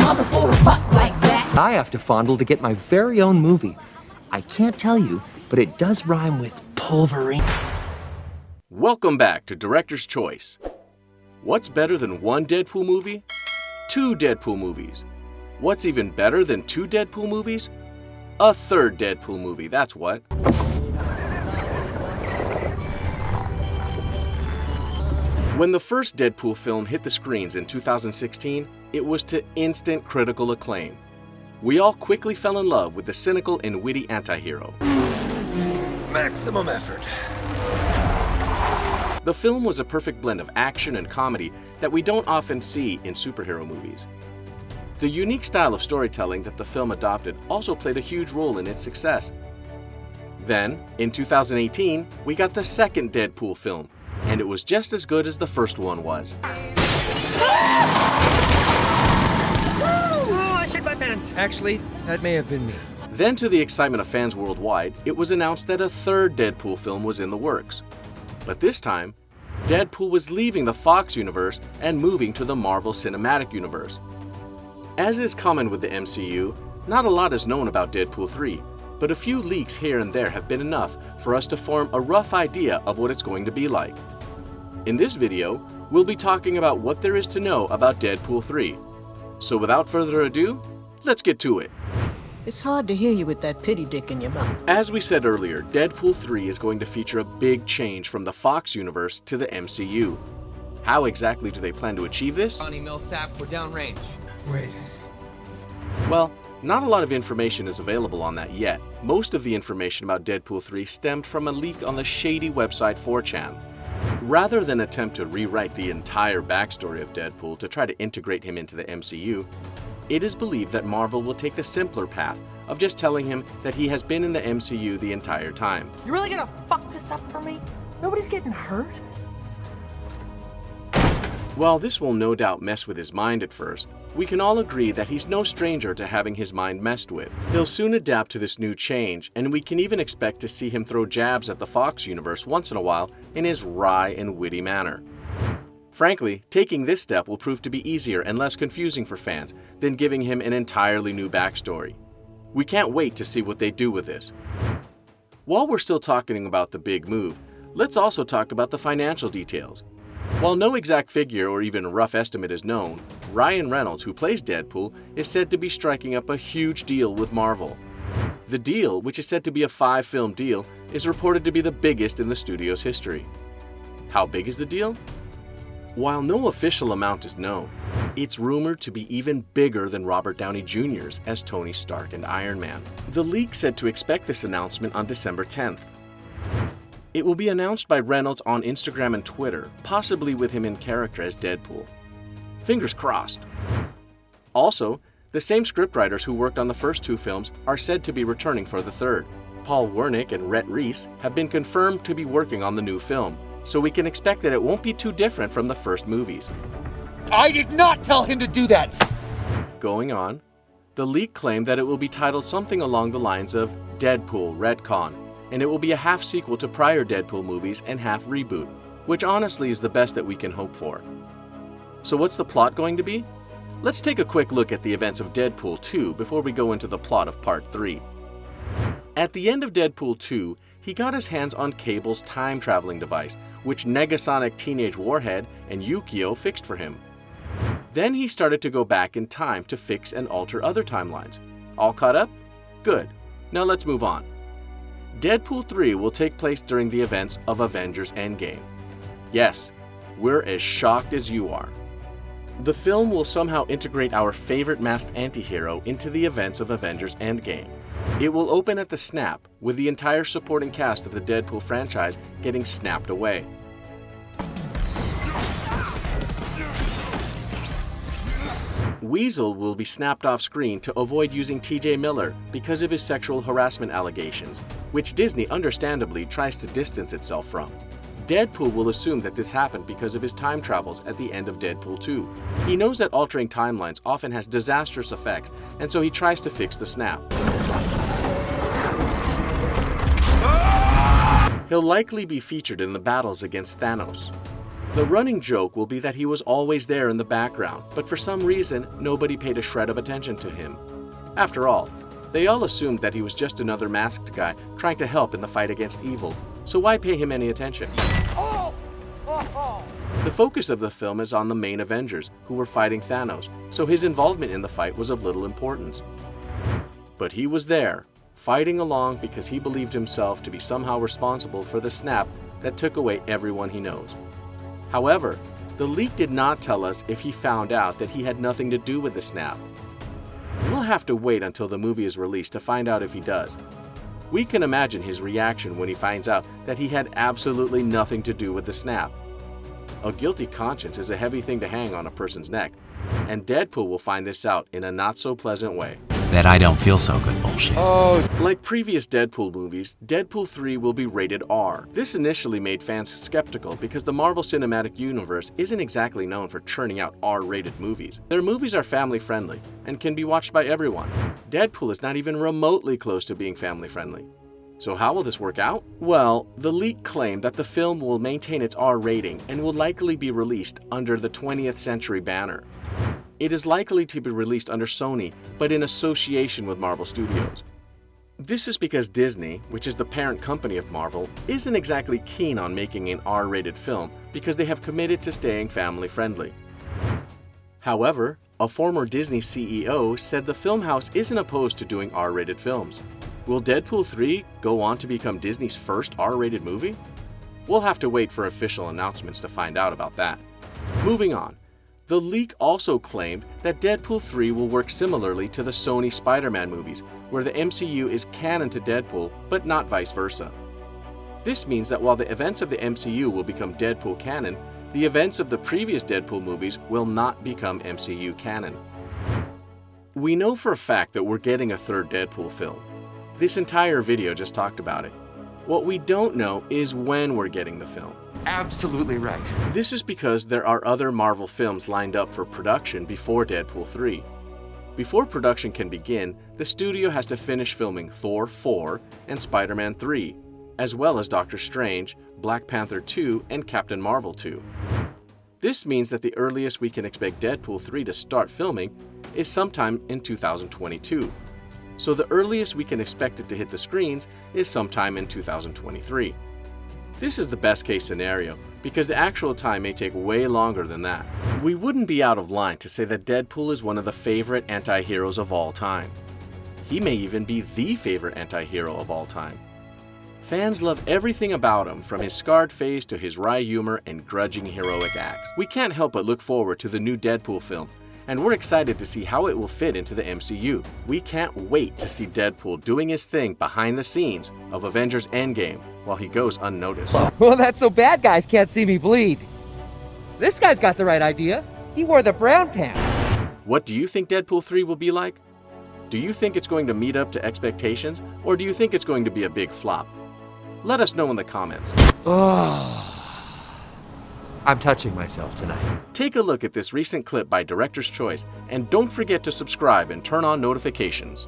fondle for a butt like that. I have to fondle to get my very own movie. I can't tell you, but it does rhyme with pulverine. Welcome back to Director's Choice. What's better than one Deadpool movie? Two Deadpool movies. What's even better than two Deadpool movies? A third Deadpool movie, that's what. When the first Deadpool film hit the screens in 2016, it was to instant critical acclaim. We all quickly fell in love with the cynical and witty anti-hero. Maximum effort. The film was a perfect blend of action and comedy that we don't often see in superhero movies. The unique style of storytelling that the film adopted also played a huge role in its success. Then, in 2018, we got the second Deadpool film, and it was just as good as the first one was. Oh, I shit my pants. Actually, that may have been me. Then, to the excitement of fans worldwide, it was announced that a third Deadpool film was in the works. But this time, Deadpool was leaving the Fox universe and moving to the Marvel Cinematic Universe. As is common with the MCU, not a lot is known about Deadpool 3, but a few leaks here and there have been enough for us to form a rough idea of what it's going to be like. In this video, we'll be talking about what there is to know about Deadpool 3. So without further ado, let's get to it. It's hard to hear you with that pity dick in your mouth. As we said earlier, Deadpool 3 is going to feature a big change from the Fox universe to the MCU. How exactly do they plan to achieve this? Johnny Millsap, we're downrange. Wait. Well, not a lot of information is available on that yet. Most of the information about Deadpool 3 stemmed from a leak on the shady website 4chan. Rather than attempt to rewrite the entire backstory of Deadpool to try to integrate him into the MCU, it is believed that Marvel will take the simpler path of just telling him that he has been in the MCU the entire time. You really gonna fuck this up for me? Nobody's getting hurt? While this will no doubt mess with his mind at first, we can all agree that he's no stranger to having his mind messed with. He'll soon adapt to this new change, and we can even expect to see him throw jabs at the Fox universe once in a while in his wry and witty manner. Frankly, taking this step will prove to be easier and less confusing for fans than giving him an entirely new backstory. We can't wait to see what they do with this. While we're still talking about the big move, let's also talk about the financial details. While no exact figure or even rough estimate is known, Ryan Reynolds, who plays Deadpool, is said to be striking up a huge deal with Marvel. The deal, which is said to be a 5-film deal, is reported to be the biggest in the studio's history. How big is the deal? While no official amount is known, it's rumored to be even bigger than Robert Downey Jr.'s as Tony Stark and Iron Man. The leak said to expect this announcement on December 10th. It will be announced by Reynolds on Instagram and Twitter, possibly with him in character as Deadpool. Fingers crossed. Also, the same scriptwriters who worked on the first two films are said to be returning for the third. Paul Wernick and Rhett Reese have been confirmed to be working on the new film, so we can expect that it won't be too different from the first movies. I did not tell him to do that! Going on, the leak claimed that it will be titled something along the lines of Deadpool Retcon, and it will be a half sequel to prior Deadpool movies and half reboot, which honestly is the best that we can hope for. So what's the plot going to be? Let's take a quick look at the events of Deadpool 2 before we go into the plot of Part 3. At the end of Deadpool 2, he got his hands on Cable's time-traveling device, which Negasonic Teenage Warhead and Yukio fixed for him. Then he started to go back in time to fix and alter other timelines. All caught up? Good. Now let's move on. Deadpool 3 will take place during the events of Avengers Endgame. Yes, we're as shocked as you are. The film will somehow integrate our favorite masked anti-hero into the events of Avengers Endgame. It will open at the snap, with the entire supporting cast of the Deadpool franchise getting snapped away. Weasel will be snapped off screen to avoid using TJ Miller because of his sexual harassment allegations, which Disney understandably tries to distance itself from. Deadpool will assume that this happened because of his time travels at the end of Deadpool 2. He knows that altering timelines often has disastrous effects, and so he tries to fix the snap. He'll likely be featured in the battles against Thanos. The running joke will be that he was always there in the background, but for some reason, nobody paid a shred of attention to him. After all, they all assumed that he was just another masked guy trying to help in the fight against evil, so why pay him any attention? The focus of the film is on the main Avengers, who were fighting Thanos, so his involvement in the fight was of little importance. But he was there, fighting along because he believed himself to be somehow responsible for the snap that took away everyone he knows. However, the leak did not tell us if he found out that he had nothing to do with the snap. We'll have to wait until the movie is released to find out if he does. We can imagine his reaction when he finds out that he had absolutely nothing to do with the snap. A guilty conscience is a heavy thing to hang on a person's neck, and Deadpool will find this out in a not-so-pleasant way. That I don't feel so good bullshit. Like previous Deadpool movies, Deadpool 3 will be rated R. This initially made fans skeptical because the Marvel Cinematic Universe isn't exactly known for churning out R-rated movies. Their movies are family-friendly and can be watched by everyone. Deadpool is not even remotely close to being family-friendly. So how will this work out? Well, the leak claimed that the film will maintain its R rating and will likely be released under the 20th Century banner. It is likely to be released under Sony, but in association with Marvel Studios. This is because Disney, which is the parent company of Marvel, isn't exactly keen on making an R-rated film because they have committed to staying family-friendly. However, a former Disney CEO said the film house isn't opposed to doing R-rated films. Will Deadpool 3 go on to become Disney's first R-rated movie? We'll have to wait for official announcements to find out about that. Moving on. The leak also claimed that Deadpool 3 will work similarly to the Sony Spider-Man movies, where the MCU is canon to Deadpool, but not vice versa. This means that while the events of the MCU will become Deadpool canon, the events of the previous Deadpool movies will not become MCU canon. We know for a fact that we're getting a third Deadpool film. This entire video just talked about it. What we don't know is when we're getting the film. Absolutely right. This is because there are other Marvel films lined up for production before Deadpool 3. Before production can begin, the studio has to finish filming Thor 4 and Spider-Man 3, as well as Doctor Strange, Black Panther 2, and Captain Marvel 2. This means that the earliest we can expect Deadpool 3 to start filming is sometime in 2022. So the earliest we can expect it to hit the screens is sometime in 2023. This is the best case scenario, because the actual time may take way longer than that. We wouldn't be out of line to say that Deadpool is one of the favorite anti-heroes of all time. He may even be the favorite anti-hero of all time. Fans love everything about him, from his scarred face to his wry humor and grudging heroic acts. We can't help but look forward to the new Deadpool film, and we're excited to see how it will fit into the MCU. We can't wait to see Deadpool doing his thing behind the scenes of Avengers Endgame while he goes unnoticed. Well, that's so bad guys can't see me bleed. This guy's got the right idea. He wore the brown pants. What do you think Deadpool 3 will be like? Do you think it's going to meet up to expectations, or do you think it's going to be a big flop? Let us know in the comments. I'm touching myself tonight. Take a look at this recent clip by Director's Choice, and don't forget to subscribe and turn on notifications.